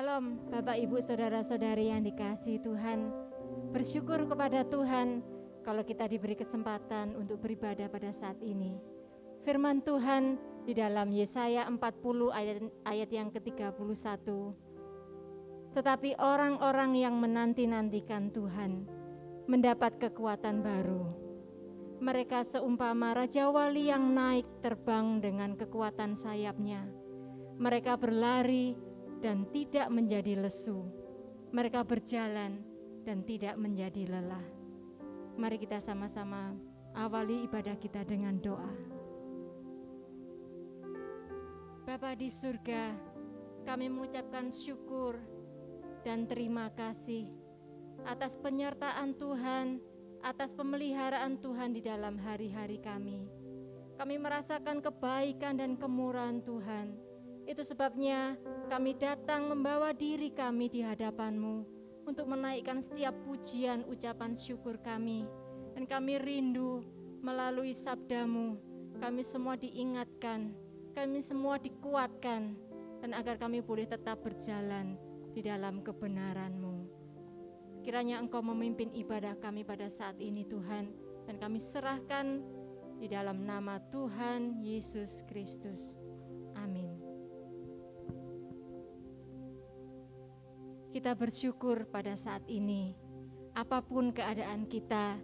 Shalom Bapak Ibu Saudara-saudari yang dikasihi Tuhan. Bersyukur kepada Tuhan kalau kita diberi kesempatan untuk beribadah pada saat ini. Firman Tuhan di dalam Yesaya 40 ayat yang ke-31. Tetapi orang-orang yang menanti-nantikan Tuhan mendapat kekuatan baru. Mereka seumpama Raja Wali yang naik terbang dengan kekuatan sayapnya. Mereka berlari dan tidak menjadi lesu. Mereka berjalan dan tidak menjadi lelah. Mari kita sama-sama awali ibadah kita dengan doa. Bapa di surga, kami mengucapkan syukur dan terima kasih atas penyertaan Tuhan, atas pemeliharaan Tuhan di dalam hari-hari kami. Kami merasakan kebaikan dan kemurahan Tuhan. Itu sebabnya kami datang membawa diri kami di hadapan-Mu untuk menaikkan setiap pujian ucapan syukur kami. Dan kami rindu melalui sabda-Mu, kami semua diingatkan, kami semua dikuatkan, dan agar kami boleh tetap berjalan di dalam kebenaran-Mu. Kiranya Engkau memimpin ibadah kami pada saat ini Tuhan, dan kami serahkan di dalam nama Tuhan Yesus Kristus. Amin. Kita bersyukur pada saat ini, apapun keadaan kita,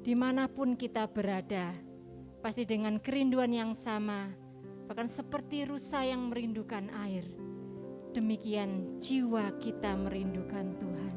dimanapun kita berada, pasti dengan kerinduan yang sama, bahkan seperti rusa yang merindukan air, demikian jiwa kita merindukan Tuhan.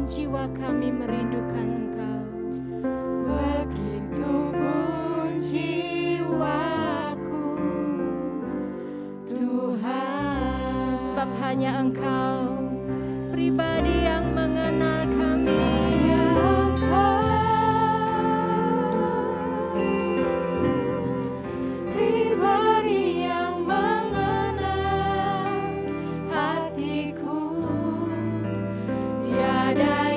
Jiwa kami merindukan Engkau. Begitupun jiwaku, Tuhan. Sebab hanya Engkau, pribadi yang mengenal kami. Pribadi yang mengenal hatiku. Tiada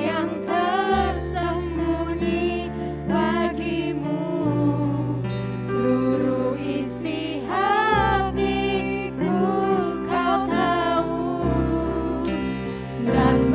dan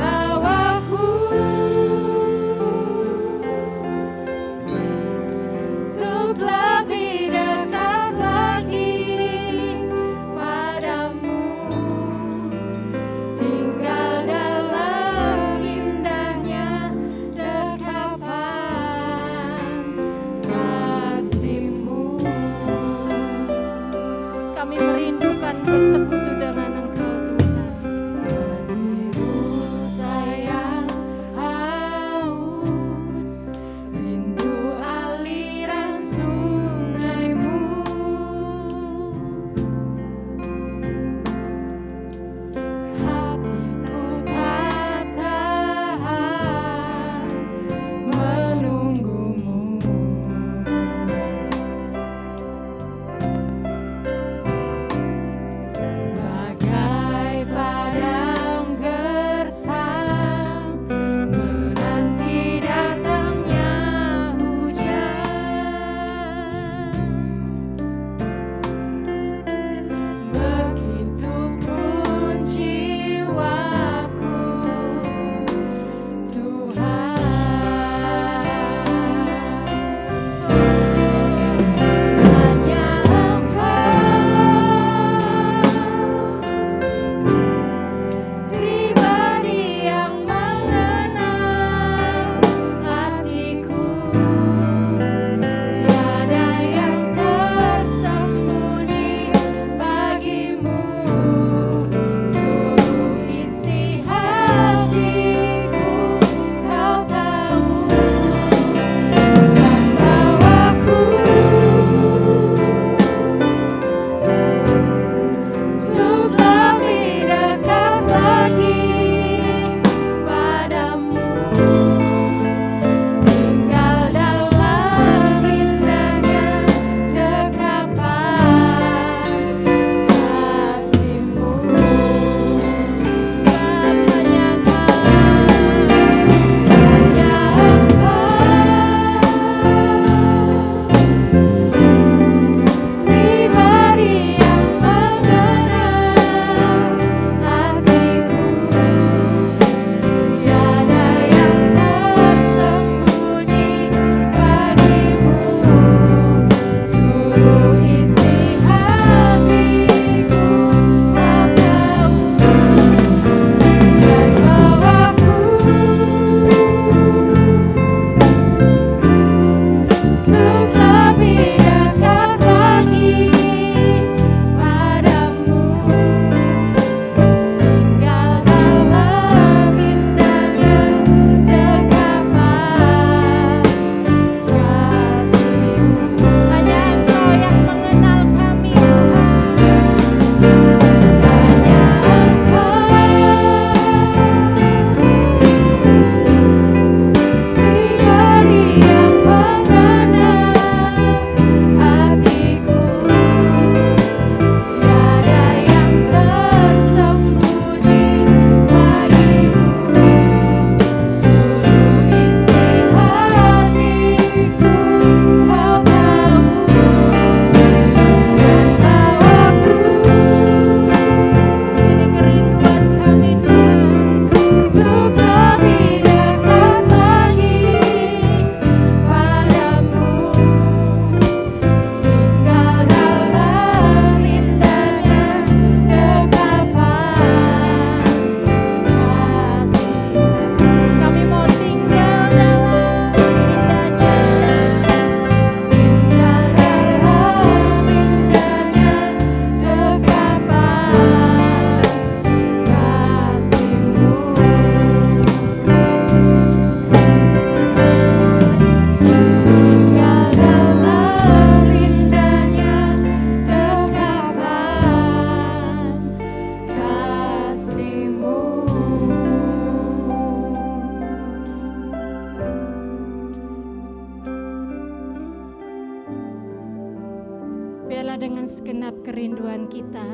Bapa, dengan segenap kerinduan kita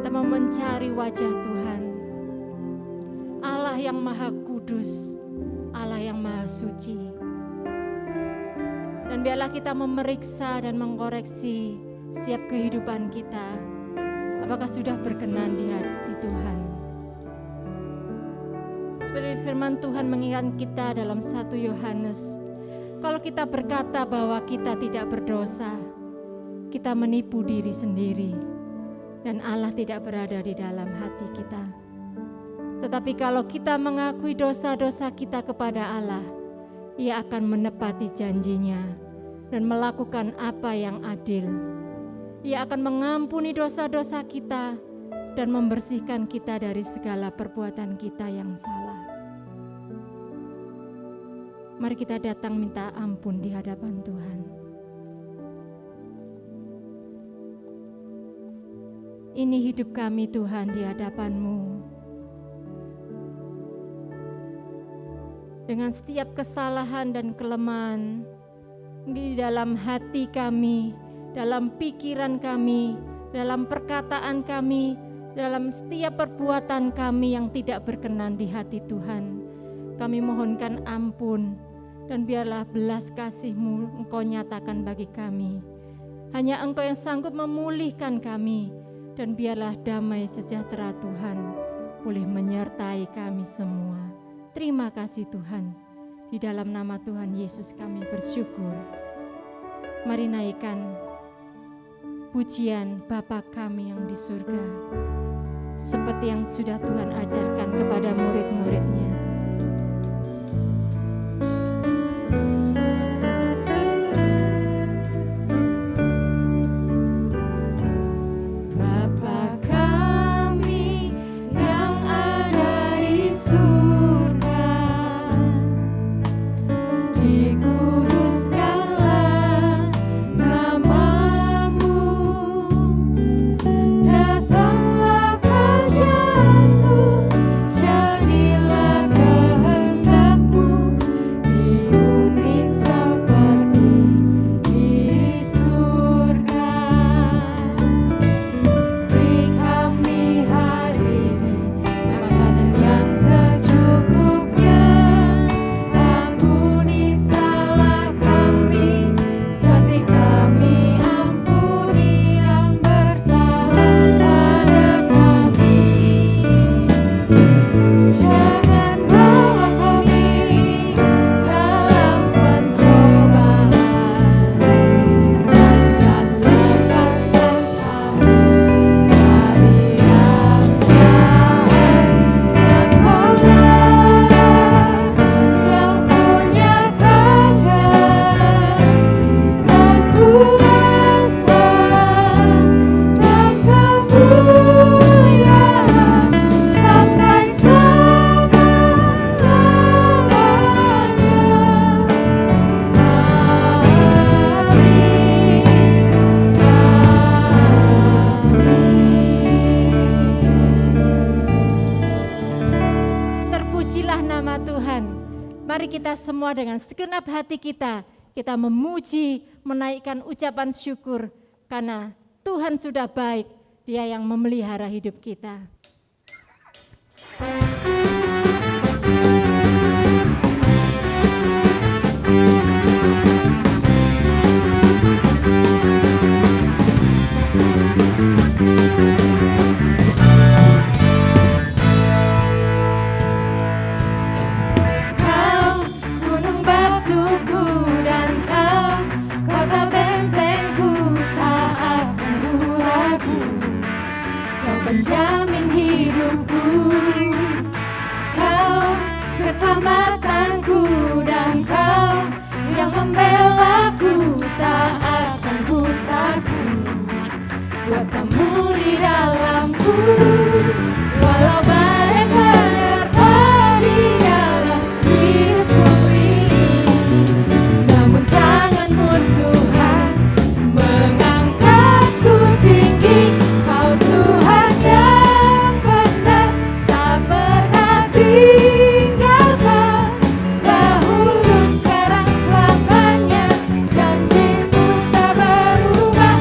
mau mencari wajah Tuhan, Allah yang Maha Kudus, Allah yang Maha Suci. Dan biarlah kita memeriksa dan mengkoreksi setiap kehidupan kita, apakah sudah berkenan di hati Tuhan. Seperti firman Tuhan mengingatkan kita dalam 1 Yohanes, kalau kita berkata bahwa kita tidak berdosa, kita menipu diri sendiri dan Allah tidak berada di dalam hati kita. Tetapi kalau kita mengakui dosa-dosa kita kepada Allah, Ia akan menepati janjinya dan melakukan apa yang adil. Ia akan mengampuni dosa-dosa kita dan membersihkan kita dari segala perbuatan kita yang salah. Mari kita datang minta ampun di hadapan Tuhan. Ini hidup kami Tuhan di hadapan-Mu. Dengan setiap kesalahan dan kelemahan di dalam hati kami, dalam pikiran kami, dalam perkataan kami, dalam setiap perbuatan kami yang tidak berkenan di hati Tuhan, kami mohonkan ampun dan biarlah belas kasih-Mu Engkau nyatakan bagi kami. Hanya Engkau yang sanggup memulihkan kami. Dan biarlah damai sejahtera Tuhan boleh menyertai kami semua. Terima kasih Tuhan. Di dalam nama Tuhan Yesus kami bersyukur. Mari naikkan pujian Bapa kami yang di surga, seperti yang sudah Tuhan ajarkan kepada murid-murid-Nya. Semua dengan segenap hati kita memuji, menaikkan ucapan syukur karena Tuhan sudah baik, Dia yang memelihara hidup kita. Penjamin hidupku, Kau keselamatanku, dan Kau yang membelaku, tak akan ku takut. Kuasa-Mu di dalamku, walau badai menerpa di dalam hidupku ini, namun tangan-Mu Tuhan mengangkatku tinggi. Kau Tuhan dahulu sekarang selamanya, janji-Mu tak berubah.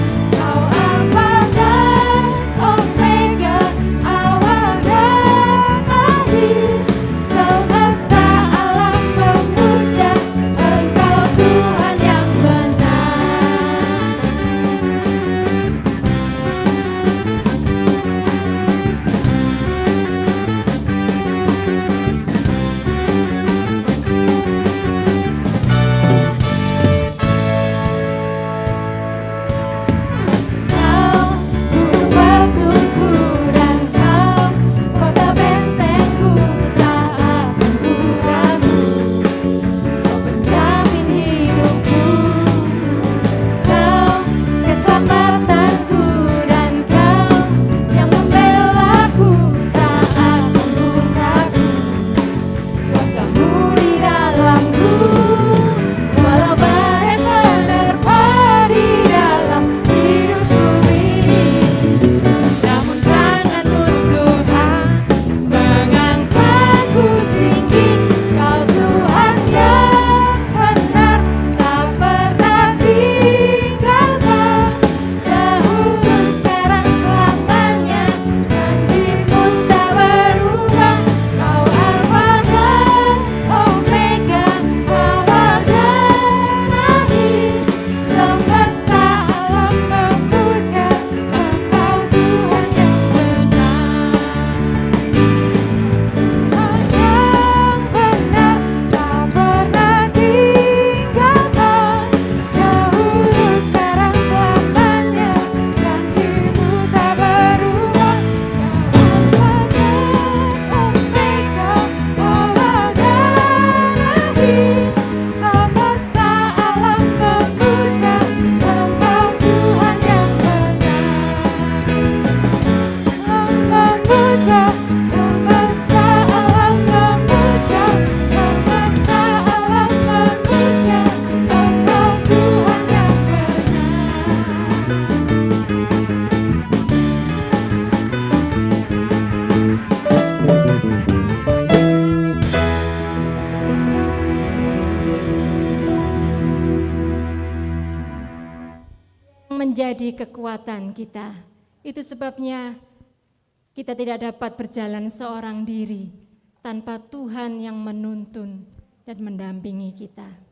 menjadi kekuatan kita. Itu sebabnya kita tidak dapat berjalan seorang diri tanpa Tuhan yang menuntun dan mendampingi kita.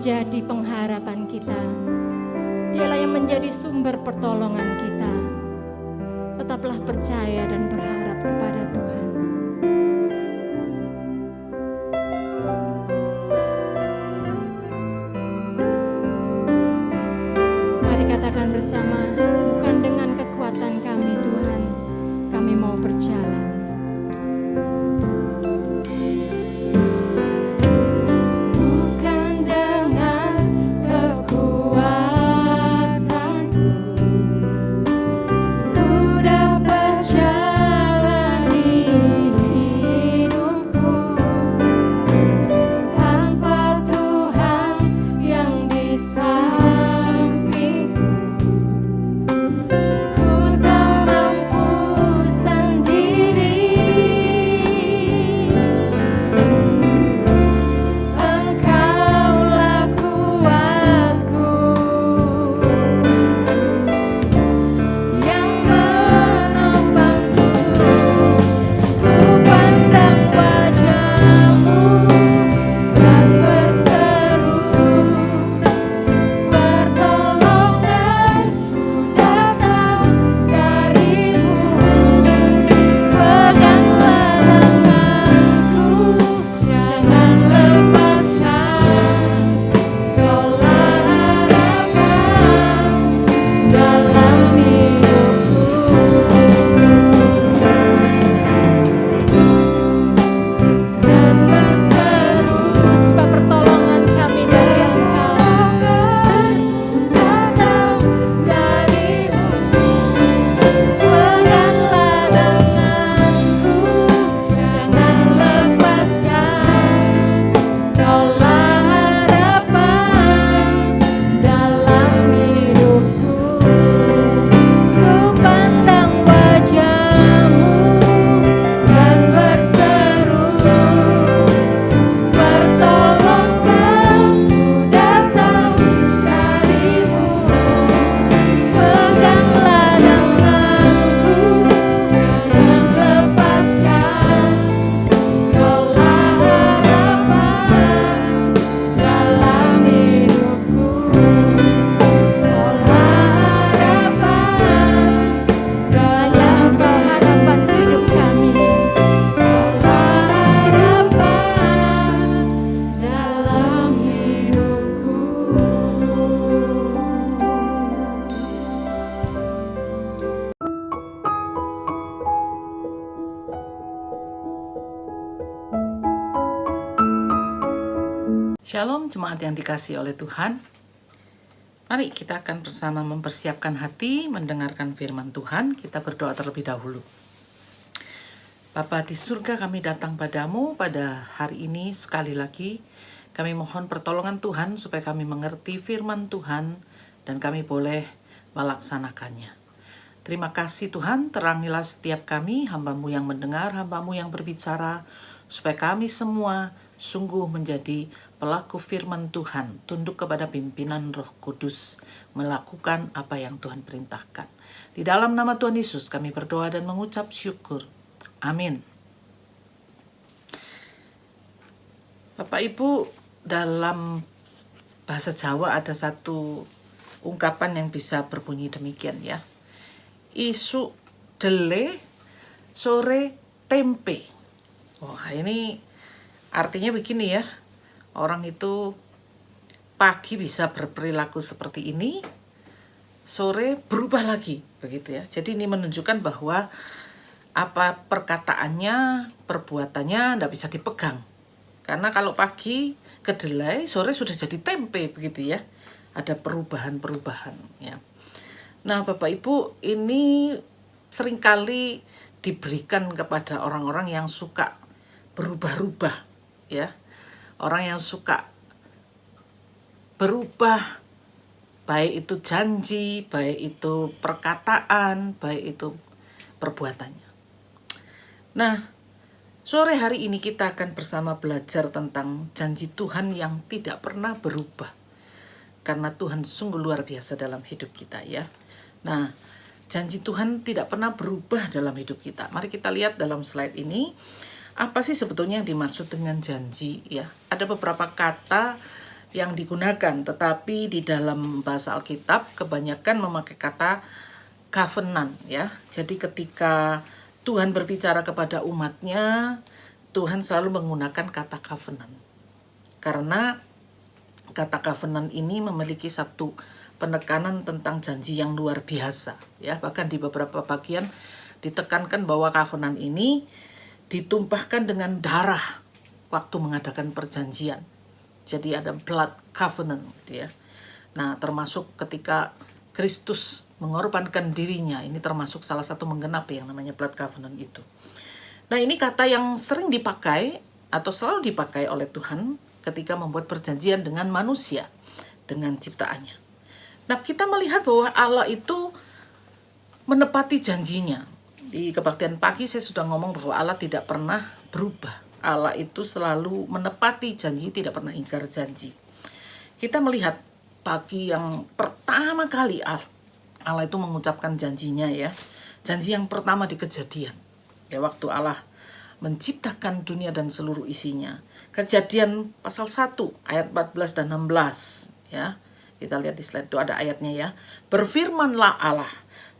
menjadi pengharapan kita. Dialah yang menjadi sumber pertolongan kita. Tetaplah percaya dan berharap kepada Tuhan. Mari katakan bersama, bukan dengan kekuatan kami Tuhan, kami mau berjalan. Ku dapat jalani Shalom jemaat yang dikasihi oleh Tuhan. Mari kita akan bersama mempersiapkan hati mendengarkan firman Tuhan. Kita berdoa terlebih dahulu. Bapa di surga, kami datang padamu pada hari ini sekali lagi. Kami mohon pertolongan Tuhan supaya kami mengerti firman Tuhan dan kami boleh melaksanakannya. Terima kasih Tuhan, terangilah setiap kami, hamba-Mu yang mendengar, hamba-Mu yang berbicara, supaya kami semua sungguh menjadi pelaku firman Tuhan, tunduk kepada pimpinan Roh Kudus, melakukan apa yang Tuhan perintahkan. Di dalam nama Tuhan Yesus kami berdoa dan mengucap syukur. Amin. Bapak Ibu, dalam bahasa Jawa ada satu ungkapan yang bisa berbunyi demikian ya. Isu dele, sore tempe. Wah, ini artinya begini ya. Orang itu pagi bisa berperilaku seperti ini, sore berubah lagi, begitu ya. Jadi ini menunjukkan bahwa apa perkataannya, perbuatannya tidak bisa dipegang. Karena kalau pagi kedelai, sore sudah jadi tempe, begitu ya. Ada perubahan-perubahan ya. Nah, Bapak Ibu, ini seringkali diberikan kepada orang-orang yang suka berubah-ubah ya. Orang yang suka berubah, baik itu janji, baik itu perkataan, baik itu perbuatannya. Nah, sore hari ini kita akan bersama belajar tentang janji Tuhan yang tidak pernah berubah. Karena Tuhan sungguh luar biasa dalam hidup kita ya. Nah, janji Tuhan tidak pernah berubah dalam hidup kita. Mari kita lihat dalam slide ini. Apa sih sebetulnya yang dimaksud dengan janji ya? Ada beberapa kata yang digunakan, tetapi di dalam bahasa Alkitab kebanyakan memakai kata covenant ya. Jadi ketika Tuhan berbicara kepada umatnya, Tuhan selalu menggunakan kata covenant. Karena kata covenant ini memiliki satu penekanan tentang janji yang luar biasa ya. Bahkan di beberapa bagian ditekankan bahwa covenant ini ditumpahkan dengan darah waktu mengadakan perjanjian. Jadi ada blood covenant gitu ya. Nah, termasuk ketika Kristus mengorbankan dirinya, ini termasuk salah satu menggenapi yang namanya blood covenant itu. Nah, ini kata yang sering dipakai atau selalu dipakai oleh Tuhan ketika membuat perjanjian dengan manusia, dengan ciptaannya. Nah, kita melihat bahwa Allah itu menepati janjinya. Di kebaktian pagi saya sudah ngomong bahwa Allah tidak pernah berubah. Allah itu selalu menepati janji, tidak pernah ingkar janji. Kita melihat pagi yang pertama kali Allah itu mengucapkan janjinya ya. Janji yang pertama di Kejadian. Ya, waktu Allah menciptakan dunia dan seluruh isinya. Kejadian pasal 1 ayat 14 dan 16 ya. Kita lihat di slide itu ada ayatnya ya. Berfirmanlah Allah,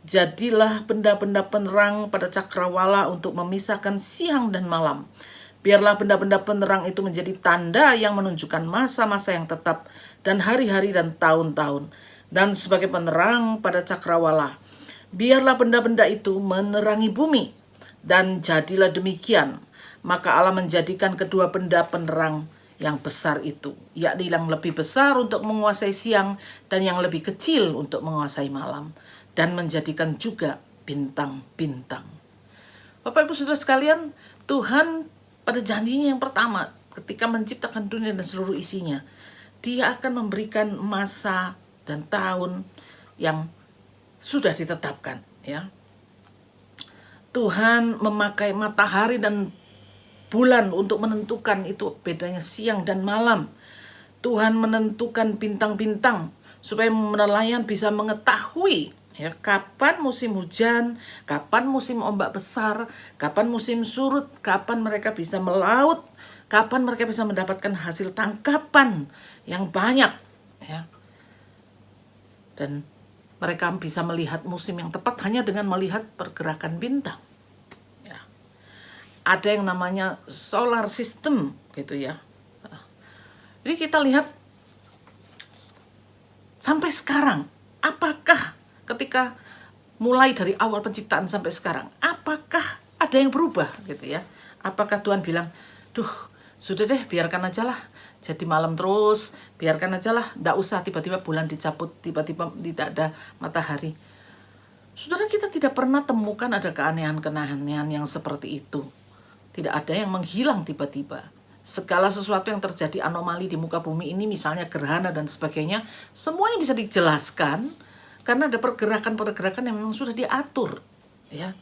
jadilah benda-benda penerang pada cakrawala untuk memisahkan siang dan malam. Biarlah benda-benda penerang itu menjadi tanda yang menunjukkan masa-masa yang tetap dan hari-hari dan tahun-tahun. Dan sebagai penerang pada cakrawala, biarlah benda-benda itu menerangi bumi. Dan jadilah demikian. Maka Allah menjadikan kedua benda penerang yang besar itu, yakni yang lebih besar untuk menguasai siang dan yang lebih kecil untuk menguasai malam. Dan menjadikan juga bintang-bintang. Bapak Ibu Saudara sekalian, Tuhan pada janjinya yang pertama ketika menciptakan dunia dan seluruh isinya, Dia akan memberikan masa dan tahun yang sudah ditetapkan ya. Tuhan memakai matahari dan bulan untuk menentukan itu bedanya siang dan malam. Tuhan menentukan bintang-bintang supaya nelayan bisa mengetahui ya, kapan musim hujan, kapan musim ombak besar, kapan musim surut, kapan mereka bisa melaut, kapan mereka bisa mendapatkan hasil tangkapan yang banyak ya. Dan mereka bisa melihat musim yang tepat hanya dengan melihat pergerakan bintang ya. Ada yang namanya solar system gitu ya. Jadi kita lihat sampai sekarang, apakah ketika mulai dari awal penciptaan sampai sekarang, apakah ada yang berubah gitu ya? Apakah Tuhan bilang, duh sudah deh biarkan aja lah jadi malam terus, biarkan aja lah, nggak usah tiba-tiba bulan dicabut, tiba-tiba tidak ada matahari. Saudara, kita tidak pernah temukan ada keanehan-keanehan yang seperti itu. Tidak ada yang menghilang tiba-tiba. Segala sesuatu yang terjadi anomali di muka bumi ini, misalnya gerhana dan sebagainya, semuanya bisa dijelaskan karena ada pergerakan-pergerakan yang memang sudah diatur, ya.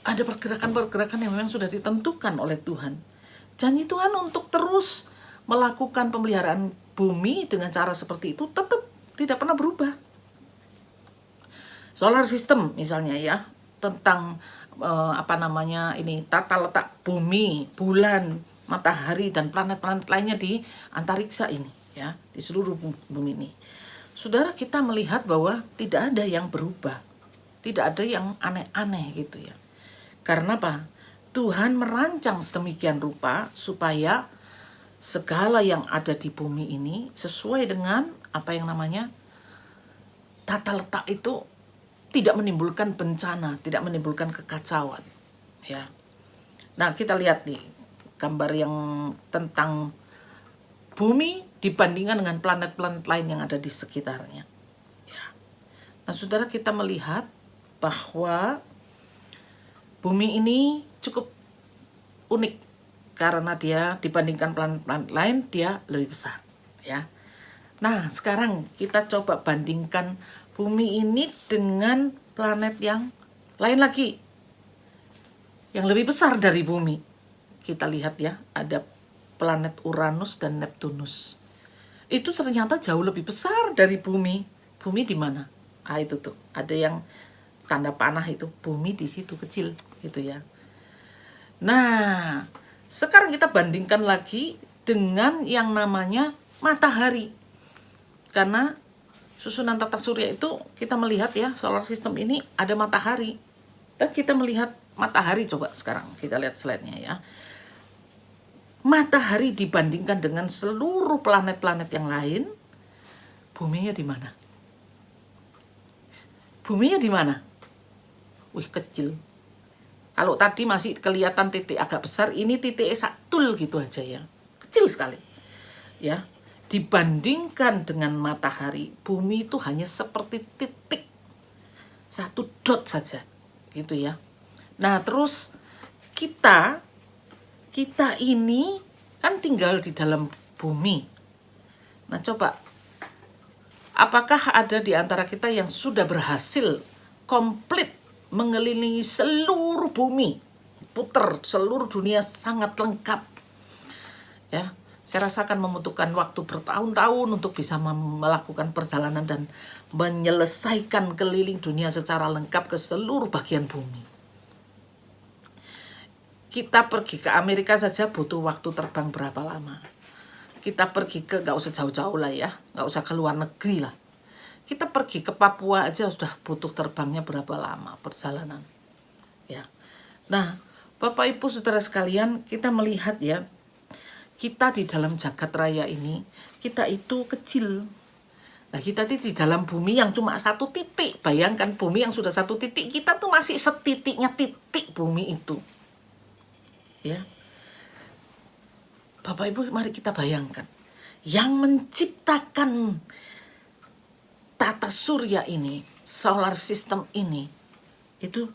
Ada pergerakan-pergerakan yang memang sudah ditentukan oleh Tuhan. Janji Tuhan untuk terus melakukan pemeliharaan bumi dengan cara seperti itu tetap tidak pernah berubah. Solar system misalnya ya, tentang tata letak bumi, bulan, matahari dan planet-planet lainnya di antariksa ini, ya, di seluruh bumi ini. Saudara, kita melihat bahwa tidak ada yang berubah, tidak ada yang aneh-aneh gitu ya. Karena apa? Tuhan merancang sedemikian rupa supaya segala yang ada di bumi ini sesuai dengan apa yang namanya tata letak itu, tidak menimbulkan bencana, tidak menimbulkan kekacauan, ya. Nah, kita lihat nih gambar yang tentang bumi dibandingkan dengan planet-planet lain yang ada di sekitarnya, ya. Nah, saudara, kita melihat bahwa bumi ini cukup unik karena dia dibandingkan planet-planet lain dia lebih besar, ya. Nah, sekarang kita coba bandingkan bumi ini dengan planet yang lain lagi, yang lebih besar dari bumi. Kita lihat ya, ada planet Uranus dan Neptunus. Itu ternyata jauh lebih besar dari bumi. Bumi di mana? Ah, itu tuh, ada yang tanda panah itu, bumi di situ kecil gitu ya. Nah, sekarang kita bandingkan lagi dengan yang namanya matahari. Karena susunan tata surya itu kita melihat ya, solar system ini ada matahari. Dan kita melihat matahari, coba sekarang kita lihat slide-nya ya. Matahari dibandingkan dengan seluruh planet-planet yang lain, buminya di mana? Buminya di mana? Wih, kecil. Kalau tadi masih kelihatan titik agak besar, ini titiknya satul gitu aja ya. Kecil sekali. Ya. Dibandingkan dengan matahari, bumi itu hanya seperti titik. Satu dot saja. Gitu ya. Nah, terus kita ini kan tinggal di dalam bumi. Nah, coba apakah ada di antara kita yang sudah berhasil komplit mengelilingi seluruh bumi, putar seluruh dunia sangat lengkap, ya? Saya rasa akan membutuhkan waktu bertahun-tahun untuk bisa melakukan perjalanan dan menyelesaikan keliling dunia secara lengkap ke seluruh bagian bumi. Kita pergi ke Amerika saja butuh waktu terbang berapa lama? Kita pergi ke, gak usah jauh-jauh lah ya, gak usah ke luar negeri lah. Kita pergi ke Papua aja sudah butuh terbangnya berapa lama perjalanan, ya. Nah, Bapak Ibu Saudara sekalian, kita melihat ya, kita di dalam jagat raya ini, kita itu kecil. Nah, kita di dalam bumi yang cuma satu titik. Bayangkan bumi yang sudah satu titik, kita tuh masih setitiknya titik bumi itu, ya. Bapak Ibu, mari kita bayangkan, yang menciptakan tata surya ini, solar system ini, itu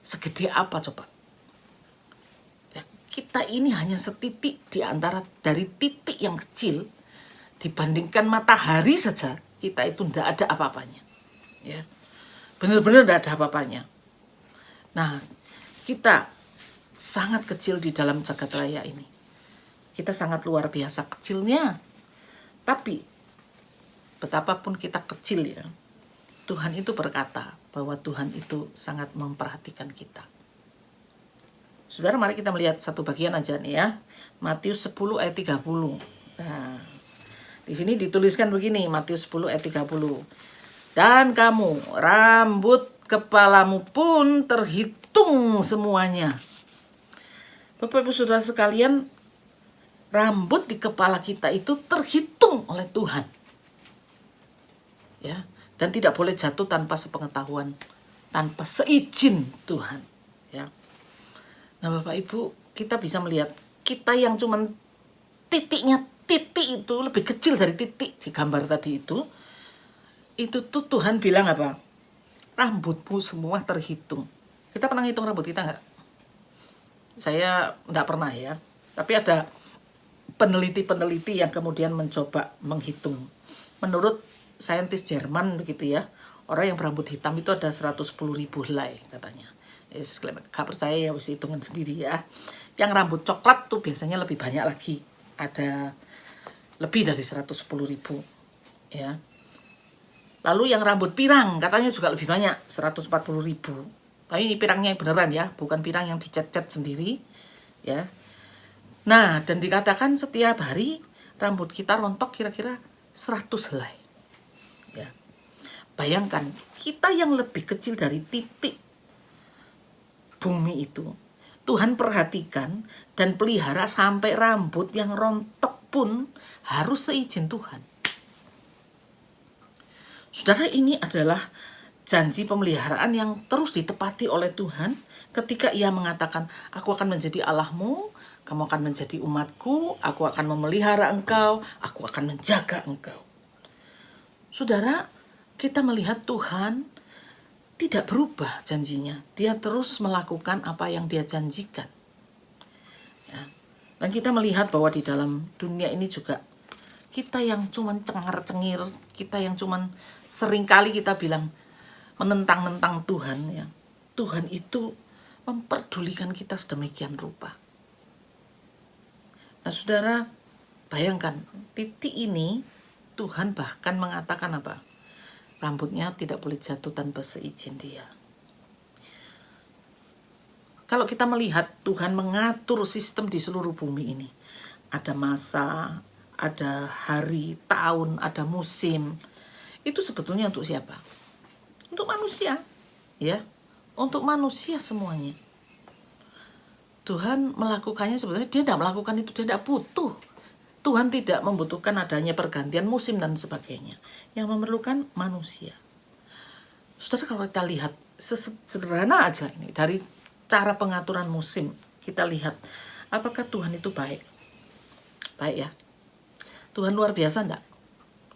segede apa coba? Ya, kita ini hanya setitik di antara dari titik yang kecil, dibandingkan matahari saja, kita itu tidak ada apa-apanya. Ya, benar-benar tidak ada apa-apanya. Nah, kita sangat kecil di dalam jagat raya ini. Kita sangat luar biasa kecilnya. Tapi betapapun kita kecil ya, Tuhan itu berkata bahwa Tuhan itu sangat memperhatikan kita. Saudara, mari kita melihat satu bagian aja nih ya. Matius 10 ayat 30. Nah, di sini dituliskan begini, Matius 10 ayat 30. Dan kamu, rambut kepalamu pun terhitung semuanya. Bapak Ibu Saudara sekalian, rambut di kepala kita itu terhitung oleh Tuhan. Ya, dan tidak boleh jatuh tanpa sepengetahuan, tanpa seizin Tuhan, ya. Nah, Bapak Ibu, kita bisa melihat kita yang cuma titiknya, titik itu lebih kecil dari titik di gambar tadi itu tuh Tuhan bilang apa? Rambutmu semua terhitung. Kita pernah ngitung rambut kita nggak? Saya nggak pernah ya. Tapi ada peneliti-peneliti yang kemudian mencoba menghitung. Menurut saintis Jerman begitu ya, orang yang berambut hitam itu ada 110.000 helai katanya. Gak percaya ya, harus hitungan sendiri ya. Yang rambut coklat tuh biasanya lebih banyak lagi. Ada lebih dari 110.000 ya. Lalu yang rambut pirang katanya juga lebih banyak, 140.000. Tapi ini pirangnya yang beneran ya, bukan pirang yang dicet-cet sendiri ya. Nah, dan dikatakan setiap hari rambut kita rontok kira-kira 100 helai. Ya. Bayangkan, kita yang lebih kecil dari titik bumi itu, Tuhan perhatikan dan pelihara sampai rambut yang rontok pun harus seizin Tuhan. Saudara, ini adalah janji pemeliharaan yang terus ditepati oleh Tuhan ketika Ia mengatakan, aku akan menjadi Allahmu, kamu akan menjadi umatku, aku akan memelihara engkau, aku akan menjaga engkau. Saudara, kita melihat Tuhan tidak berubah janjinya. Dia terus melakukan apa yang Dia janjikan. Ya. Dan kita melihat bahwa di dalam dunia ini juga kita yang cuman cengar-cengir, kita yang cuman seringkali kita bilang menentang-nentang Tuhan ya. Tuhan itu memperdulikan kita sedemikian rupa. Nah, saudara, bayangkan titik ini Tuhan bahkan mengatakan apa? Rambutnya tidak boleh jatuh tanpa seizin Dia. Kalau kita melihat Tuhan mengatur sistem di seluruh bumi ini, ada masa, ada hari, tahun, ada musim. Itu sebetulnya untuk siapa? Untuk manusia, ya, untuk manusia semuanya. Tuhan melakukannya sebetulnya Dia tidak melakukan itu, Dia tidak butuh. Tuhan tidak membutuhkan adanya pergantian musim dan sebagainya. Yang memerlukan manusia. Saudara, kalau kita lihat sederhana aja ini dari cara pengaturan musim, kita lihat apakah Tuhan itu baik? Baik ya. Tuhan luar biasa enggak?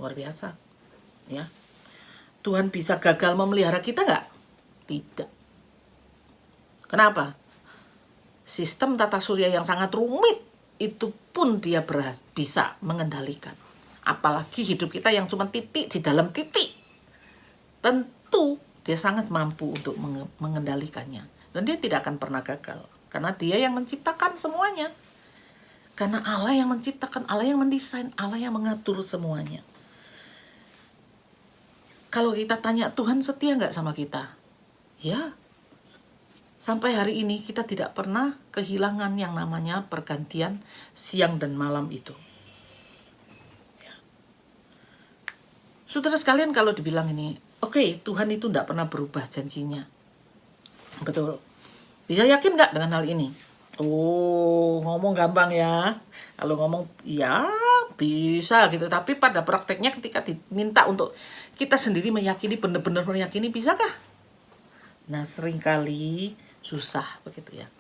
Luar biasa. Ya. Tuhan bisa gagal memelihara kita enggak? Tidak. Kenapa? Sistem tata surya yang sangat rumit itu pun Dia bisa mengendalikan. Apalagi hidup kita yang cuma titik di dalam titik. Tentu Dia sangat mampu untuk mengendalikannya. Dan Dia tidak akan pernah gagal. Karena Dia yang menciptakan semuanya. Karena Allah yang menciptakan, Allah yang mendesain, Allah yang mengatur semuanya. Kalau kita tanya, Tuhan setia nggak sama kita? Ya. Sampai hari ini kita tidak pernah kehilangan yang namanya pergantian siang dan malam itu. Ya. Saudara sekalian, kalau dibilang ini, oke, Tuhan itu tidak pernah berubah janjinya. Betul. Bisa yakin nggak dengan hal ini? Oh, ngomong gampang ya. Kalau ngomong, ya bisa gitu. Tapi pada prakteknya ketika diminta untuk kita sendiri meyakini, benar-benar meyakini, bisakah? Nah, seringkali susah begitu ya.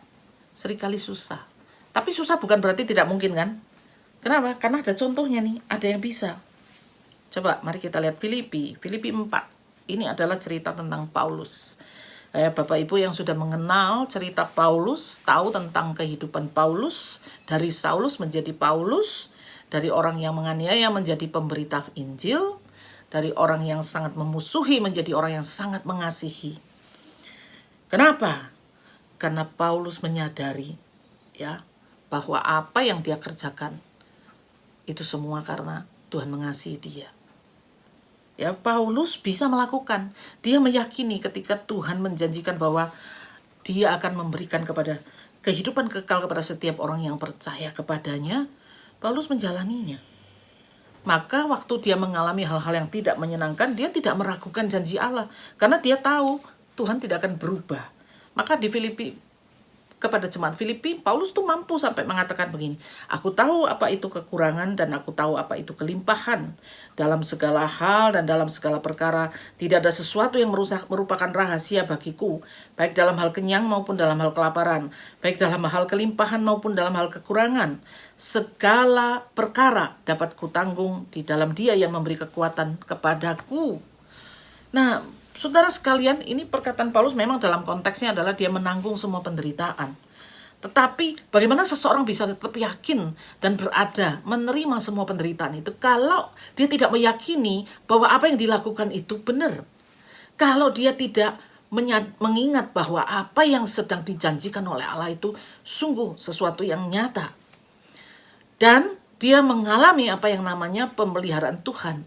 Seringkali susah. Tapi susah bukan berarti tidak mungkin kan? Kenapa? Karena ada contohnya nih, ada yang bisa. Coba mari kita lihat Filipi 4. Ini adalah cerita tentang Paulus. Bapak Ibu yang sudah mengenal cerita Paulus, tahu tentang kehidupan Paulus, dari Saulus menjadi Paulus, dari orang yang menganiaya menjadi pemberita Injil, dari orang yang sangat memusuhi menjadi orang yang sangat mengasihi. Kenapa? Karena Paulus menyadari ya bahwa apa yang dia kerjakan itu semua karena Tuhan mengasihi dia. Ya, Paulus bisa melakukan. Dia meyakini ketika Tuhan menjanjikan bahwa Dia akan memberikan kepada kehidupan kekal kepada setiap orang yang percaya kepadanya, Paulus menjalaninya. Maka waktu dia mengalami hal-hal yang tidak menyenangkan, dia tidak meragukan janji Allah karena dia tahu Tuhan tidak akan berubah. Maka di Filipi kepada jemaat Filipi, Paulus tuh mampu sampai mengatakan begini, aku tahu apa itu kekurangan dan aku tahu apa itu kelimpahan. Dalam segala hal dan dalam segala perkara, tidak ada sesuatu yang merupakan rahasia bagiku, baik dalam hal kenyang maupun dalam hal kelaparan, baik dalam hal kelimpahan maupun dalam hal kekurangan. Segala perkara dapat kutanggung di dalam Dia yang memberi kekuatan kepadaku. Nah, saudara sekalian, ini perkataan Paulus memang dalam konteksnya adalah dia menanggung semua penderitaan. Tetapi bagaimana seseorang bisa tetap yakin dan berada menerima semua penderitaan itu kalau dia tidak meyakini bahwa apa yang dilakukan itu benar. Kalau dia tidak mengingat bahwa apa yang sedang dijanjikan oleh Allah itu sungguh sesuatu yang nyata. Dan dia mengalami apa yang namanya pemeliharaan Tuhan.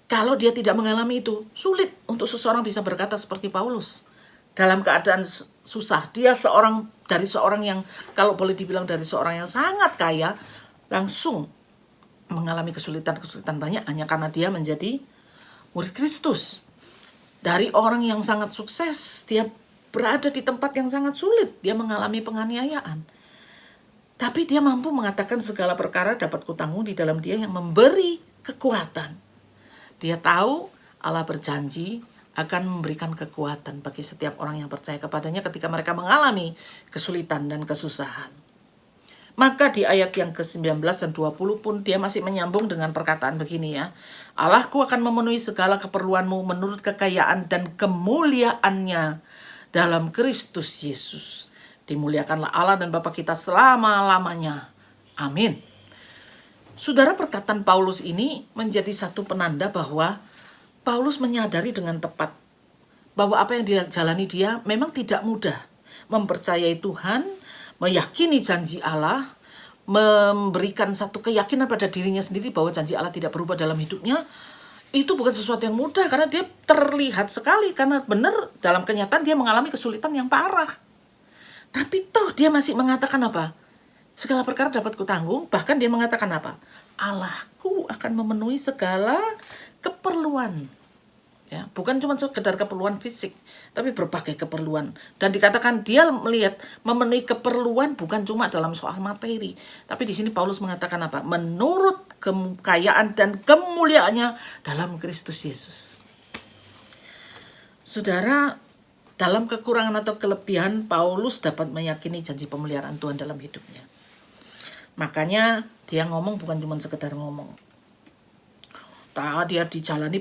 Kalau dia tidak mengalami itu, sulit untuk seseorang bisa berkata seperti Paulus. Dalam keadaan susah, dia dari seorang yang, kalau boleh dibilang dari seorang yang sangat kaya, langsung mengalami kesulitan-kesulitan banyak hanya karena dia menjadi murid Kristus. Dari orang yang sangat sukses, dia berada di tempat yang sangat sulit, dia mengalami penganiayaan. Tapi dia mampu mengatakan segala perkara dapat kutanggung di dalam Dia yang memberi kekuatan. Dia tahu Allah berjanji akan memberikan kekuatan bagi setiap orang yang percaya kepadanya ketika mereka mengalami kesulitan dan kesusahan. Maka di ayat yang ke-19 dan 20 pun dia masih menyambung dengan perkataan begini ya. Allahku akan memenuhi segala keperluanmu menurut kekayaan dan kemuliaannya dalam Kristus Yesus. Dimuliakanlah Allah dan Bapa kita selama-lamanya. Amin. Saudara, perkataan Paulus ini menjadi satu penanda bahwa Paulus menyadari dengan tepat bahwa apa yang dijalani dia memang tidak mudah. Mempercayai Tuhan, meyakini janji Allah, memberikan satu keyakinan pada dirinya sendiri bahwa janji Allah tidak berubah dalam hidupnya, itu bukan sesuatu yang mudah karena dia terlihat sekali, karena benar dalam kenyataan dia mengalami kesulitan yang parah. Tapi toh dia masih mengatakan apa? Segala perkara dapat kutanggung, bahkan dia mengatakan apa? Allahku akan memenuhi segala keperluan. Ya, bukan cuma sekedar keperluan fisik, tapi berbagai keperluan. Dan dikatakan dia melihat memenuhi keperluan bukan cuma dalam soal materi, tapi di sini Paulus mengatakan apa? Menurut kekayaan dan kemuliaannya dalam Kristus Yesus. Saudara, dalam kekurangan atau kelebihan, Paulus dapat meyakini janji pemeliharaan Tuhan dalam hidupnya. Makanya dia ngomong bukan cuma sekedar ngomong. Dia dijalani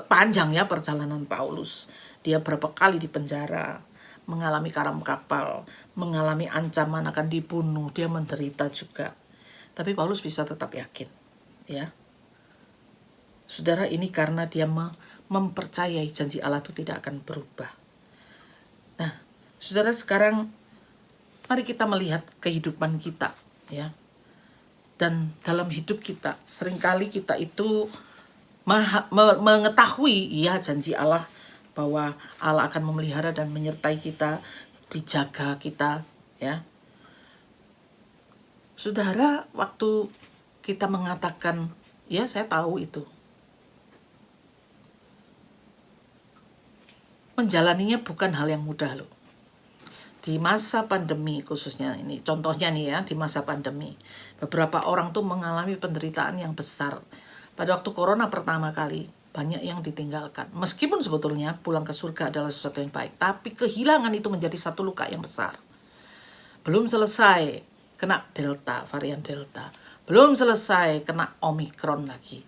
panjang ya perjalanan Paulus. Dia berapa kali di penjara, mengalami karam kapal, mengalami ancaman akan dibunuh, dia menderita juga. Tapi Paulus bisa tetap yakin, ya. Saudara, ini karena dia mempercayai janji Allah itu tidak akan berubah. Nah, saudara, sekarang mari kita melihat kehidupan kita, ya. Dan dalam hidup kita, seringkali kita itu mengetahui ya janji Allah bahwa Allah akan memelihara dan menyertai kita, dijaga kita, ya. Saudara, waktu kita mengatakan, ya saya tahu itu, menjalaninya bukan hal yang mudah loh. Di masa pandemi khususnya ini, contohnya nih ya, di masa pandemi, beberapa orang tuh mengalami penderitaan yang besar. Pada waktu corona pertama kali, banyak yang ditinggalkan. Meskipun sebetulnya pulang ke surga adalah sesuatu yang baik, tapi kehilangan itu menjadi satu luka yang besar. Belum selesai kena Delta, varian Delta. Belum selesai kena Omikron lagi.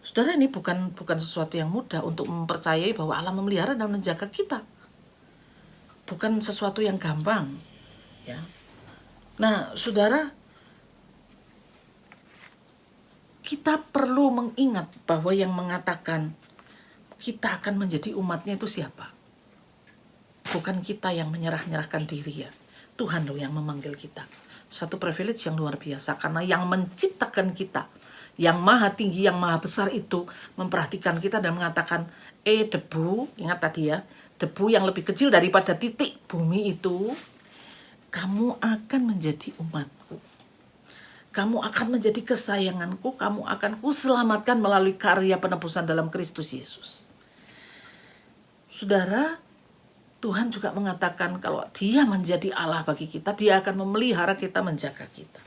Saudara, ini bukan sesuatu yang mudah untuk mempercayai bahwa Allah memelihara dan menjaga kita. Bukan sesuatu yang gampang, ya. Nah, saudara, kita perlu mengingat bahwa yang mengatakan kita akan menjadi umatnya itu siapa? Bukan kita yang menyerahkan diri ya. Tuhan loh yang memanggil kita. Satu privilege yang luar biasa, karena yang menciptakan kita, yang maha tinggi, yang maha besar itu memperhatikan kita dan mengatakan, debu, ingat tadi ya, debu yang lebih kecil daripada titik bumi itu, kamu akan menjadi umatku. Kamu akan menjadi kesayanganku, kamu akan kuselamatkan melalui karya penebusan dalam Kristus Yesus. Saudara, Tuhan juga mengatakan kalau Dia menjadi Allah bagi kita, Dia akan memelihara kita, menjaga kita.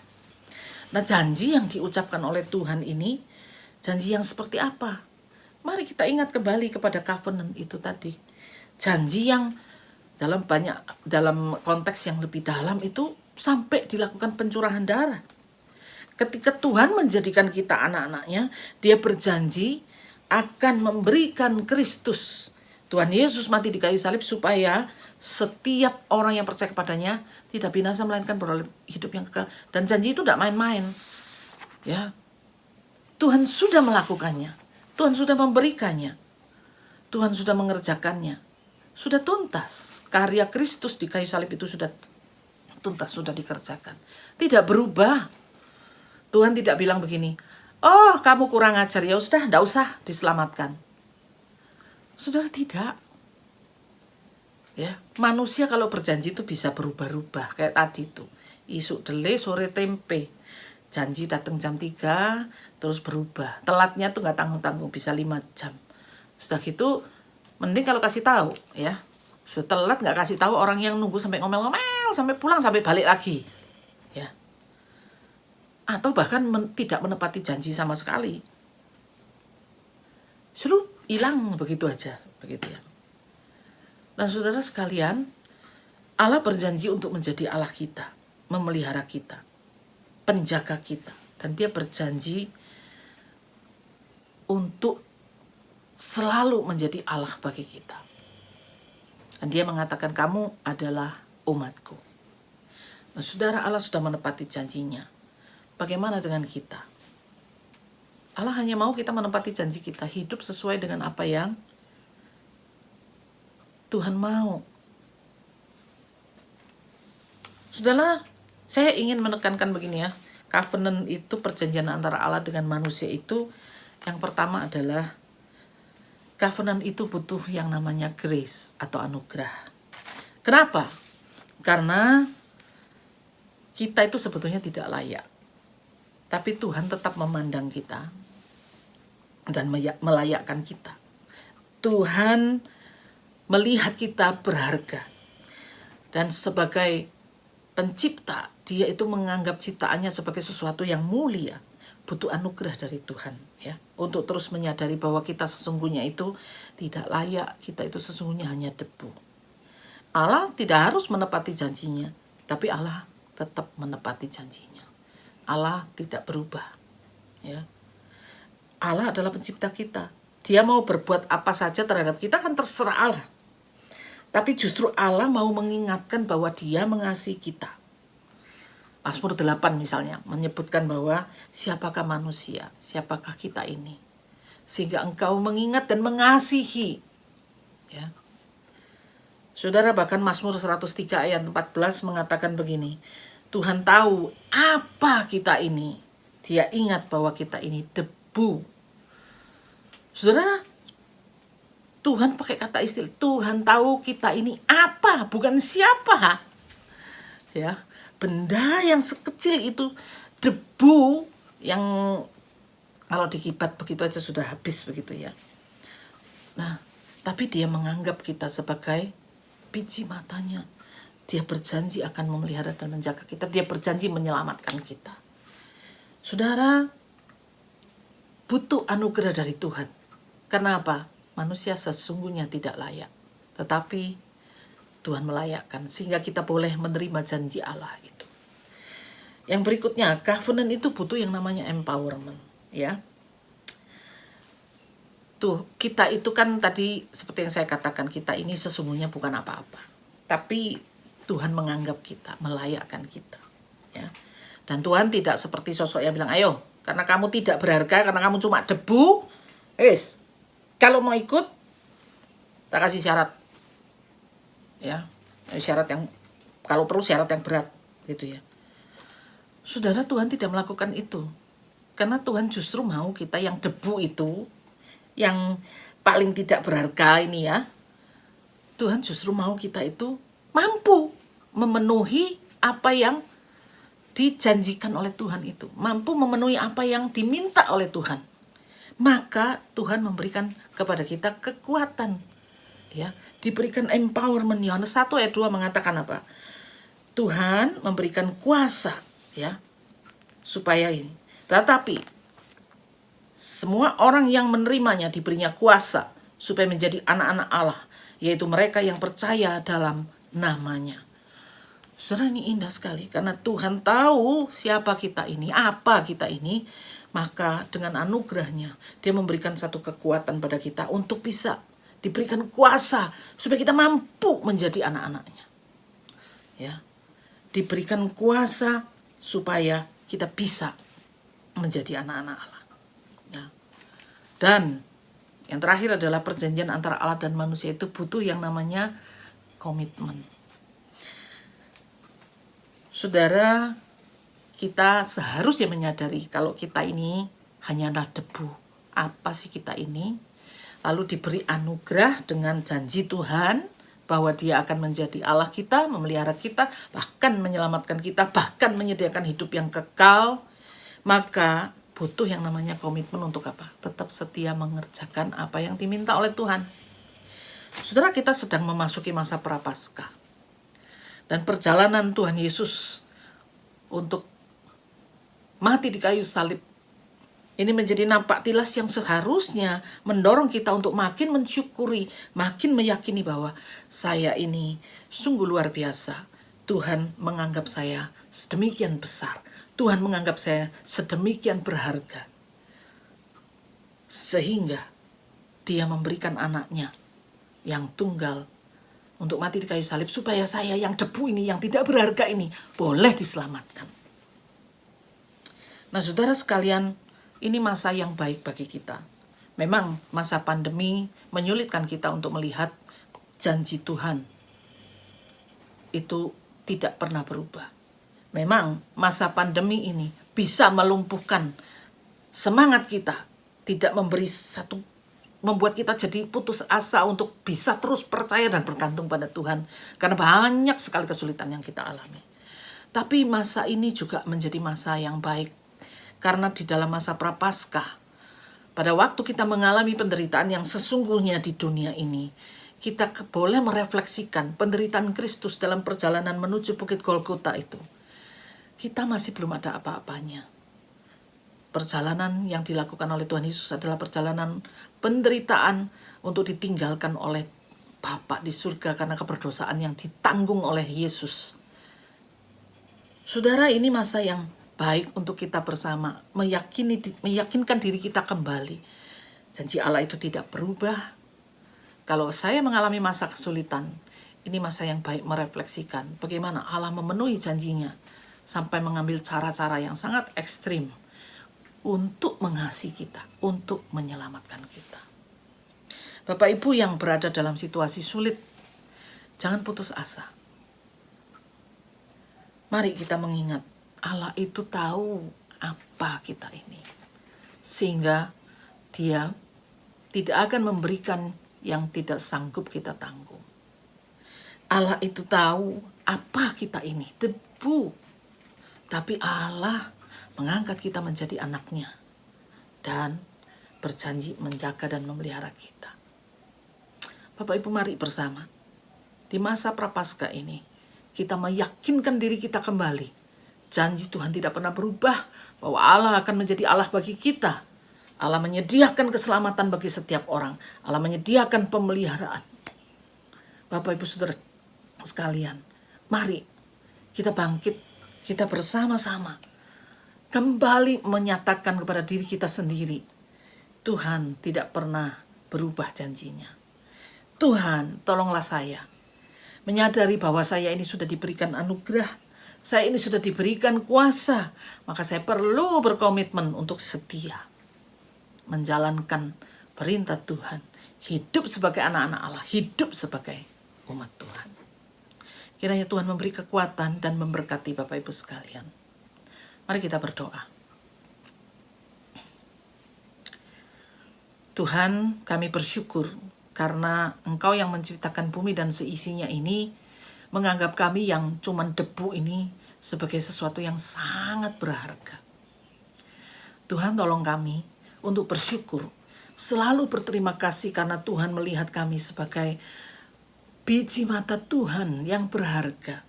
Nah, janji yang diucapkan oleh Tuhan ini, janji yang seperti apa? Mari kita ingat kembali kepada covenant itu tadi. Janji yang dalam konteks yang lebih dalam itu sampai dilakukan pencurahan darah. Ketika Tuhan menjadikan kita anak-anaknya, Dia berjanji akan memberikan Kristus. Tuhan Yesus mati di kayu salib supaya setiap orang yang percaya kepadanya tidak binasa melainkan beroleh hidup yang kekal. Dan janji itu tidak main-main. Ya. Tuhan sudah melakukannya. Tuhan sudah memberikannya. Tuhan sudah mengerjakannya. Sudah tuntas. Karya Kristus di kayu salib itu sudah tuntas, sudah dikerjakan. Tidak berubah. Tuhan tidak bilang begini, oh kamu kurang ajar, ya sudah, tidak usah diselamatkan. Saudara, tidak. Ya, manusia kalau berjanji itu bisa berubah-ubah. Kayak tadi itu, isuk dele, sore tempe. Janji datang jam 3, terus berubah. Telatnya tuh nggak tanggung-tanggung, bisa 5 jam. Sudah gitu, mending kalau kasih tahu, ya. Sudah telat nggak kasih tahu, orang yang nunggu sampai ngomel-ngomel, sampai pulang, sampai balik lagi. Ya. Atau bahkan tidak menepati janji sama sekali. Suruh hilang begitu aja, begitu ya. Nah, saudara sekalian, Allah berjanji untuk menjadi Allah kita, memelihara kita, penjaga kita, dan Dia berjanji untuk selalu menjadi Allah bagi kita. Dan Dia mengatakan, kamu adalah umatku. Nah, saudara, Allah sudah menepati janjinya. Bagaimana dengan kita? Allah hanya mau kita menepati janji kita, hidup sesuai dengan apa yang Tuhan mau. Saudara, saya ingin menekankan begini ya. Covenant itu perjanjian antara Allah dengan manusia itu, yang pertama adalah covenant itu butuh yang namanya grace atau anugerah. Kenapa? Karena kita itu sebetulnya tidak layak. Tapi Tuhan tetap memandang kita dan melayakkan kita. Tuhan melihat kita berharga. Dan sebagai pencipta, Dia itu menganggap ciptaannya sebagai sesuatu yang mulia. Butuh anugerah dari Tuhan, ya, untuk terus menyadari bahwa kita sesungguhnya itu tidak layak, kita itu sesungguhnya hanya debu. Allah tidak harus menepati janjinya, tapi Allah tetap menepati janjinya. Allah tidak berubah, ya. Allah adalah pencipta kita. Dia mau berbuat apa saja terhadap kita kan terserah Allah. Tapi justru Allah mau mengingatkan bahwa Dia mengasihi kita. Mazmur 8 misalnya menyebutkan bahwa siapakah manusia, siapakah kita ini, sehingga engkau mengingat dan mengasihi, ya. Saudara, bahkan Mazmur 103 ayat 14 mengatakan begini, Tuhan tahu apa kita ini. Dia ingat bahwa kita ini debu. Saudara, Tuhan pakai kata istilah, Tuhan tahu kita ini apa, bukan siapa. Ya, benda yang sekecil itu, debu yang kalau dikibat begitu aja sudah habis begitu ya. Nah, tapi Dia menganggap kita sebagai biji matanya. Dia berjanji akan memelihara dan menjaga kita. Dia berjanji menyelamatkan kita. Saudara, butuh anugerah dari Tuhan. Karena apa? Manusia sesungguhnya tidak layak. Tetapi Tuhan melayakkan. Sehingga kita boleh menerima janji Allah itu. Yang berikutnya, covenant itu butuh yang namanya empowerment. Ya. Tuh, kita itu kan tadi seperti yang saya katakan, kita ini sesungguhnya bukan apa-apa. Tapi Tuhan menganggap kita, melayakkan kita, ya. Dan Tuhan tidak seperti sosok yang bilang, ayo, karena kamu tidak berharga, karena kamu cuma debu, kalau mau ikut, tak kasih syarat, ya, syarat yang, kalau perlu syarat yang berat, gitu ya. Saudara, Tuhan tidak melakukan itu, karena Tuhan justru mau kita yang debu itu, yang paling tidak berharga ini ya, Tuhan justru mau kita itu mampu memenuhi apa yang dijanjikan oleh Tuhan itu. Mampu memenuhi apa yang diminta oleh Tuhan. Maka Tuhan memberikan kepada kita kekuatan. Ya, diberikan empowerment. Yohanes 1 ayat 2 mengatakan apa? Tuhan memberikan kuasa, ya, supaya ini. Tetapi semua orang yang menerimanya diberinya kuasa supaya menjadi anak-anak Allah, yaitu mereka yang percaya dalam namanya. Saudara, ini indah sekali karena Tuhan tahu siapa kita ini, apa kita ini, maka dengan anugerahnya Dia memberikan satu kekuatan pada kita untuk bisa diberikan kuasa supaya kita mampu menjadi anak-anaknya. Ya, diberikan kuasa supaya kita bisa menjadi anak-anak Allah. Ya. Dan yang terakhir adalah perjanjian antara Allah dan manusia itu butuh yang namanya komitmen. Saudara, kita seharusnya menyadari kalau kita ini hanyalah debu. Apa sih kita ini? Lalu diberi anugerah dengan janji Tuhan bahwa Dia akan menjadi Allah kita, memelihara kita, bahkan menyelamatkan kita, bahkan menyediakan hidup yang kekal. Maka butuh yang namanya komitmen untuk apa? Tetap setia mengerjakan apa yang diminta oleh Tuhan. Saudara, kita sedang memasuki masa Prapaskah. Dan perjalanan Tuhan Yesus untuk mati di kayu salib ini menjadi nampak tilas yang seharusnya mendorong kita untuk makin mensyukuri, makin meyakini bahwa saya ini sungguh luar biasa. Tuhan menganggap saya sedemikian besar. Tuhan menganggap saya sedemikian berharga. Sehingga Dia memberikan anaknya yang tunggal untuk mati di kayu salib supaya saya yang debu ini, yang tidak berharga ini boleh diselamatkan. Nah, saudara sekalian, ini masa yang baik bagi kita. Memang masa pandemi menyulitkan kita untuk melihat janji Tuhan itu tidak pernah berubah. Memang masa pandemi ini bisa melumpuhkan semangat kita, tidak membuat kita jadi putus asa untuk bisa terus percaya dan bergantung pada Tuhan. Karena banyak sekali kesulitan yang kita alami. Tapi masa ini juga menjadi masa yang baik. Karena di dalam masa Prapaskah, pada waktu kita mengalami penderitaan yang sesungguhnya di dunia ini, kita boleh merefleksikan penderitaan Kristus dalam perjalanan menuju Bukit Golgota itu. Kita masih belum ada apa-apanya. Perjalanan yang dilakukan oleh Tuhan Yesus adalah perjalanan penderitaan untuk ditinggalkan oleh Bapa di surga karena keberdosaan yang ditanggung oleh Yesus. Saudara, ini masa yang baik untuk kita bersama meyakinkan diri kita kembali. Janji Allah itu tidak berubah. Kalau saya mengalami masa kesulitan, ini masa yang baik merefleksikan bagaimana Allah memenuhi janjinya sampai mengambil cara-cara yang sangat ekstrim untuk mengasihi kita, untuk menyelamatkan kita. Bapak Ibu yang berada dalam situasi sulit, jangan putus asa. Mari kita mengingat, Allah itu tahu apa kita ini. Sehingga Dia tidak akan memberikan yang tidak sanggup kita tanggung. Allah itu tahu apa kita ini, debu. Tapi Allah mengangkat kita menjadi anaknya dan berjanji menjaga dan memelihara kita. Bapak Ibu, mari bersama di masa Prapaskah ini kita meyakinkan diri kita kembali. Janji Tuhan tidak pernah berubah bahwa Allah akan menjadi Allah bagi kita. Allah menyediakan keselamatan bagi setiap orang. Allah menyediakan pemeliharaan. Bapak Ibu Saudara sekalian, mari kita bangkit, kita bersama-sama kembali menyatakan kepada diri kita sendiri, Tuhan tidak pernah berubah janjinya. Tuhan, tolonglah saya menyadari bahwa saya ini sudah diberikan anugerah, saya ini sudah diberikan kuasa, maka saya perlu berkomitmen untuk setia menjalankan perintah Tuhan, hidup sebagai anak-anak Allah, hidup sebagai umat Tuhan. Kiranya Tuhan memberi kekuatan dan memberkati Bapak Ibu sekalian. Mari kita berdoa. Tuhan, kami bersyukur karena Engkau yang menciptakan bumi dan seisinya ini menganggap kami yang cuman debu ini sebagai sesuatu yang sangat berharga. Tuhan, tolong kami untuk bersyukur, selalu berterima kasih karena Tuhan melihat kami sebagai biji mata Tuhan yang berharga.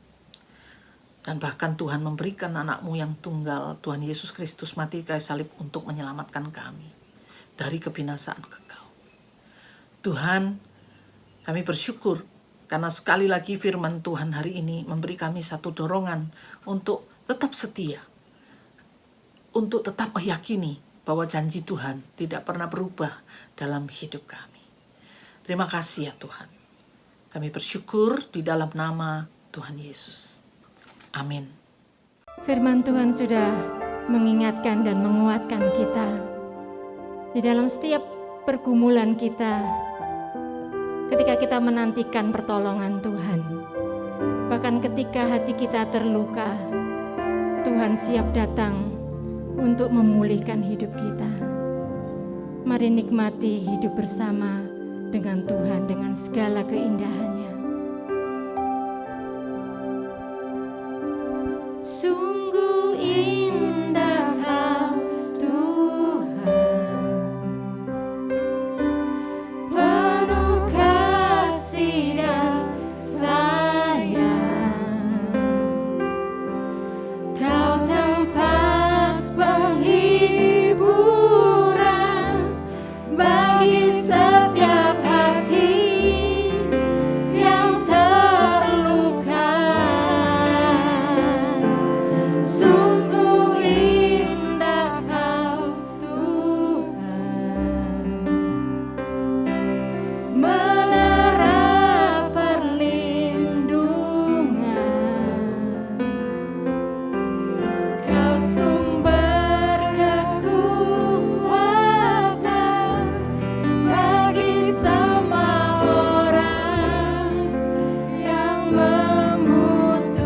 Dan bahkan Tuhan memberikan anakmu yang tunggal, Tuhan Yesus Kristus mati di kayu salib untuk menyelamatkan kami dari kebinasaan kekal. Tuhan, kami bersyukur karena sekali lagi firman Tuhan hari ini memberi kami satu dorongan untuk tetap setia, untuk tetap meyakini bahwa janji Tuhan tidak pernah berubah dalam hidup kami. Terima kasih ya Tuhan. Kami bersyukur di dalam nama Tuhan Yesus. Amin. Firman Tuhan sudah mengingatkan dan menguatkan kita di dalam setiap pergumulan kita ketika kita menantikan pertolongan Tuhan. Bahkan ketika hati kita terluka, Tuhan siap datang untuk memulihkan hidup kita. Mari nikmati hidup bersama dengan Tuhan dengan segala keindahannya. Sungguh indah Kau Tuhan, penuh kasih dan sayang. Kau tempat penghiburan bagi setiap hati yang terluka. Sungguh indah Kau Tuhan, menara perlindungan. Kau sumber kekuatan bagi semua orang yang membutuhkan.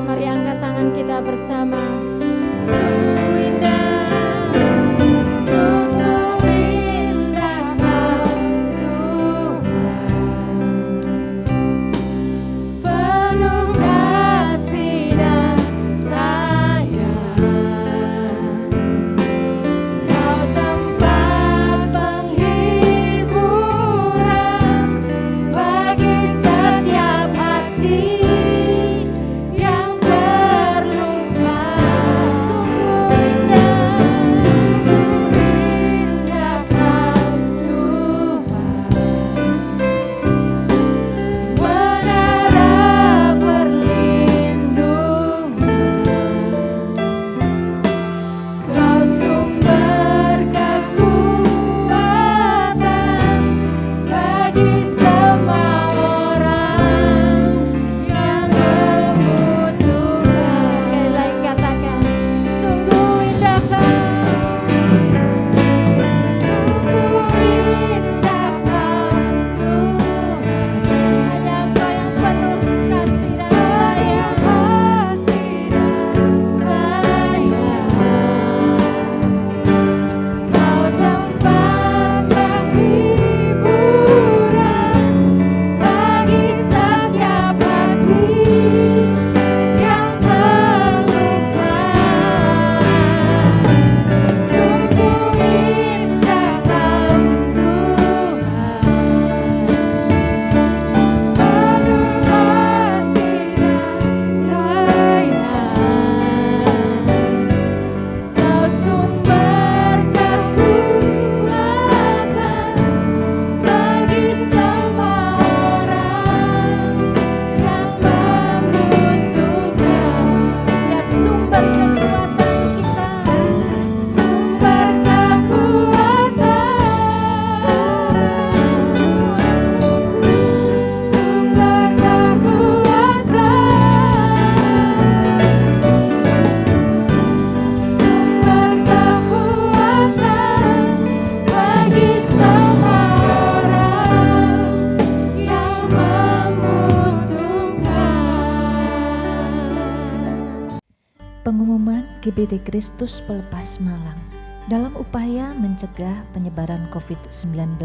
Mari angkat tangan kita bersama. Sungguh indah Kau Tuhan, penuh kasih dan sayang. Kau tempat penghiburan bagi setiap hati yang terluka. Sungguh indah Kau Tuhan, menara perlindungan. Kau sumber kekuatan bagi semua orang yang membutuhkan. Sekali lagi katakan, sungguh indah Kau, sungguh indah Kau Tuhan. Hanya Engkau yang penuh kasih dan sayang. Kau tempat penghiburan bagi setiap hati yang terluka. Sungguh indah Kau Tuhan, penuh kasih dan sayang. Kau sumber kekuatan bagi semua orang yang membutuhkan. Ya, sumber kekuatan kita, sumber kekuatan, sumber kekuatan bagi semua orang yang membutuhkan. Pengumuman GBT Kristus Pelepas Malang. Dalam upaya mencegah penyebaran COVID-19,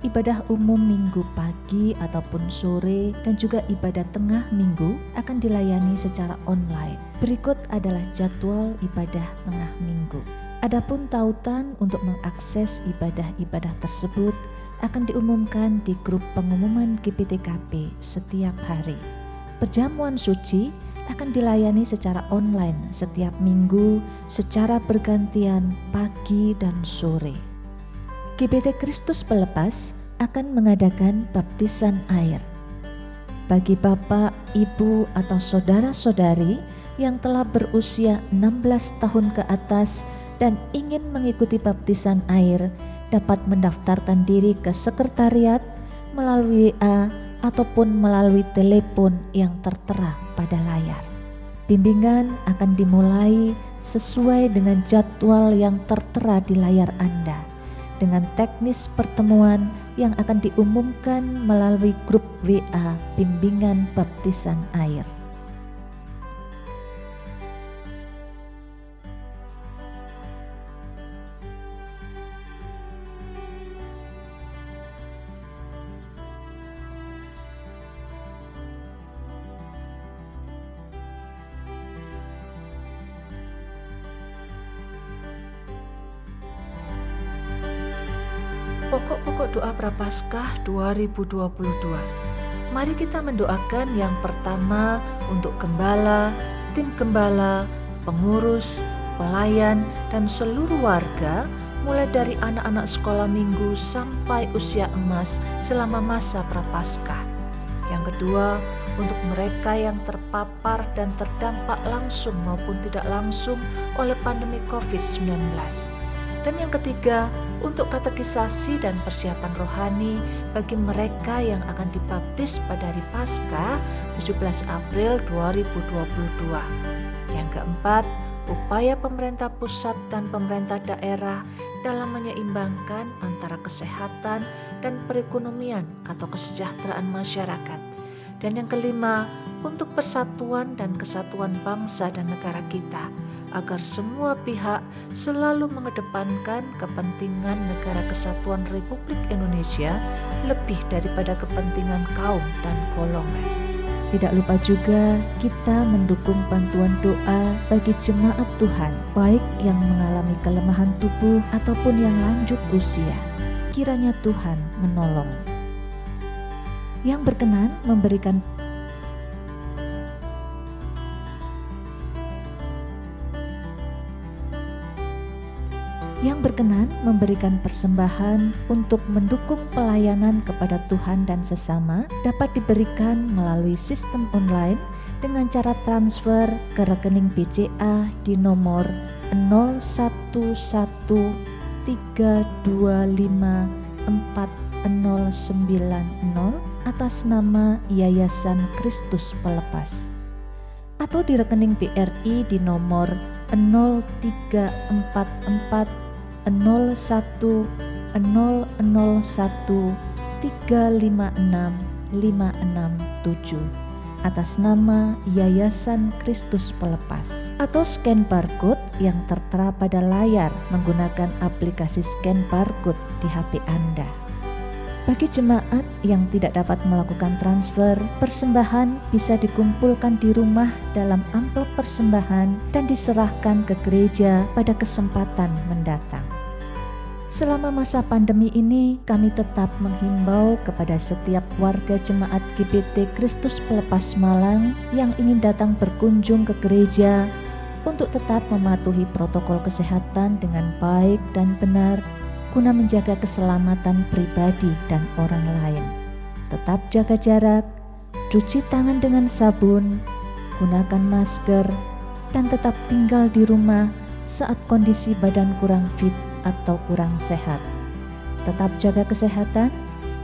ibadah umum minggu pagi ataupun sore dan juga ibadah tengah minggu akan dilayani secara online. Berikut adalah jadwal ibadah tengah minggu. Adapun tautan untuk mengakses ibadah-ibadah tersebut akan diumumkan di grup pengumuman GPTKP setiap hari. Perjamuan suci akan dilayani secara online setiap minggu secara bergantian pagi dan sore. GBT Kristus Pelepas akan mengadakan baptisan air. Bagi bapak, ibu, atau saudara-saudari yang telah berusia 16 tahun ke atas dan ingin mengikuti baptisan air, dapat mendaftarkan diri ke sekretariat melalui WA ataupun melalui telepon yang tertera pada layar. Bimbingan akan dimulai sesuai dengan jadwal yang tertera di layar Anda, dengan teknis pertemuan yang akan diumumkan melalui grup WA Bimbingan Baptisan Air. Pokok-pokok doa Prapaskah 2022. Mari kita mendoakan yang pertama untuk gembala, tim gembala, pengurus, pelayan, dan seluruh warga, mulai dari anak-anak sekolah minggu sampai usia emas selama masa Prapaskah. Yang kedua, untuk mereka yang terpapar dan terdampak langsung maupun tidak langsung oleh pandemi COVID-19. Dan yang ketiga, untuk katekisasi dan persiapan rohani bagi mereka yang akan dibaptis pada hari Paskah 17 April 2022. Yang keempat, upaya pemerintah pusat dan pemerintah daerah dalam menyeimbangkan antara kesehatan dan perekonomian atau kesejahteraan masyarakat. Dan yang kelima, untuk persatuan dan kesatuan bangsa dan negara kita, agar semua pihak selalu mengedepankan kepentingan Negara Kesatuan Republik Indonesia lebih daripada kepentingan kaum dan golongan. Tidak lupa juga kita mendukung bantuan doa bagi jemaat Tuhan, baik yang mengalami kelemahan tubuh ataupun yang lanjut usia. Kiranya Tuhan menolong. Yang berkenan memberikan persembahan untuk mendukung pelayanan kepada Tuhan dan sesama dapat diberikan melalui sistem online dengan cara transfer ke rekening BCA di nomor 0113254090 atas nama Yayasan Kristus Pelepas, atau di rekening BRI di nomor 0344001356 atas nama Yayasan Kristus Pelepas, atau scan barcode yang tertera pada layar menggunakan aplikasi scan barcode di HP Anda. Bagi jemaat yang tidak dapat melakukan transfer, persembahan bisa dikumpulkan di rumah dalam amplop persembahan dan diserahkan ke gereja pada kesempatan mendatang. Selama masa pandemi ini, kami tetap menghimbau kepada setiap warga jemaat GBT Kristus Pelepas Malang yang ingin datang berkunjung ke gereja untuk tetap mematuhi protokol kesehatan dengan baik dan benar, guna menjaga keselamatan pribadi dan orang lain. Tetap jaga jarak, cuci tangan dengan sabun, gunakan masker, dan tetap tinggal di rumah saat kondisi badan kurang fit atau kurang sehat. Tetap jaga kesehatan,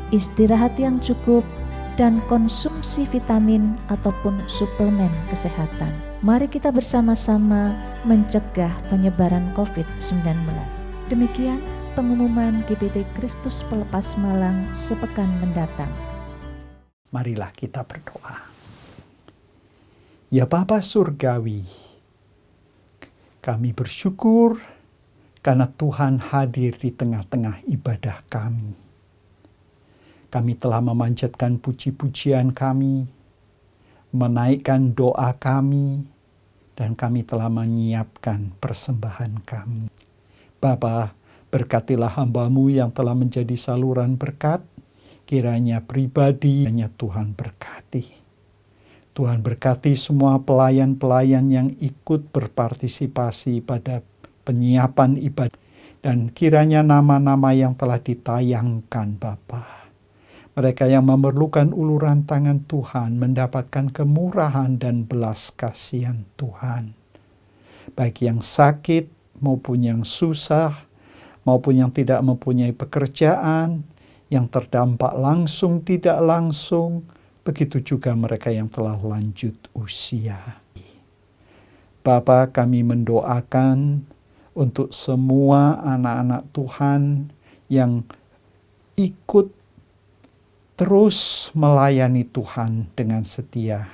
istirahat yang cukup, dan konsumsi vitamin ataupun suplemen kesehatan. Mari kita bersama-sama mencegah penyebaran COVID-19. Demikian pengumuman GBT Kristus Pelepas Malang sepekan mendatang. Marilah kita berdoa. Ya Bapa Surgawi, kami bersyukur karena Tuhan hadir di tengah-tengah ibadah kami. Kami telah memanjatkan puji-pujian kami, menaikkan doa kami, dan kami telah menyiapkan persembahan kami. Bapa, Berkatilah hamba-Mu yang telah menjadi saluran berkat, kiranya pribadi hanya Tuhan berkati. Tuhan berkati semua pelayan-pelayan yang ikut berpartisipasi pada penyiapan ibadah. Dan kiranya nama-nama yang telah ditayangkan Bapa, mereka yang memerlukan uluran tangan Tuhan mendapatkan kemurahan dan belas kasihan Tuhan. Baik yang sakit maupun yang susah, maupun yang tidak mempunyai pekerjaan, yang terdampak langsung tidak langsung, begitu juga mereka yang telah lanjut usia. Bapa, kami mendoakan untuk semua anak-anak Tuhan yang ikut terus melayani Tuhan dengan setia,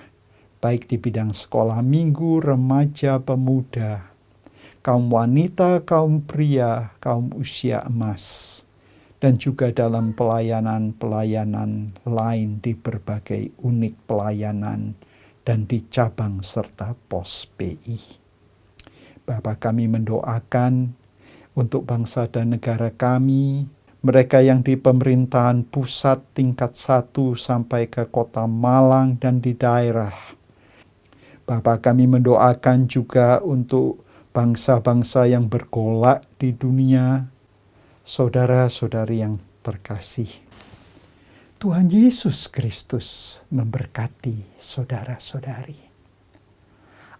baik di bidang sekolah minggu, remaja, pemuda, kaum wanita, kaum pria, kaum usia emas, dan juga dalam pelayanan-pelayanan lain di berbagai unit pelayanan dan di cabang serta pos PI. Bapa, kami mendoakan untuk bangsa dan negara kami, mereka yang di pemerintahan pusat tingkat 1 sampai ke kota Malang dan di daerah. Bapa, kami mendoakan juga untuk bangsa-bangsa yang bergolak di dunia, saudara-saudari yang terkasih. Tuhan Yesus Kristus memberkati saudara-saudari.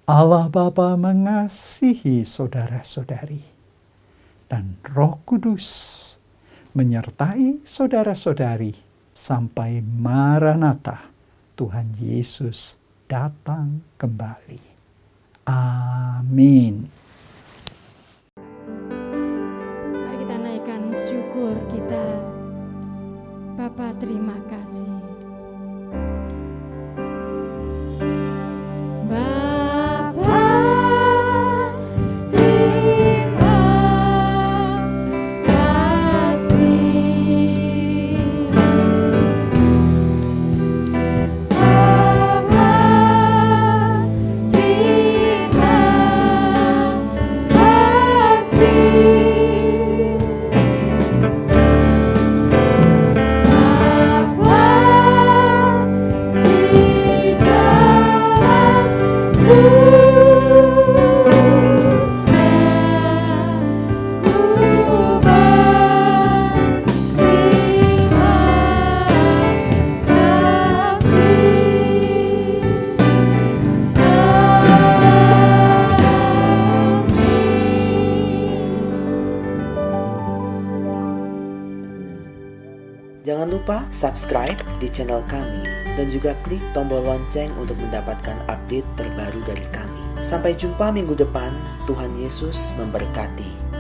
Allah Bapa mengasihi saudara-saudari, dan Roh Kudus menyertai saudara-saudari sampai Maranatha, Tuhan Yesus datang kembali. Amin. Mari kita naikkan syukur kita. Bapa, terima kasih. Jangan lupa subscribe di channel kami dan juga klik tombol lonceng untuk mendapatkan update terbaru dari kami. Sampai jumpa minggu depan, Tuhan Yesus memberkati.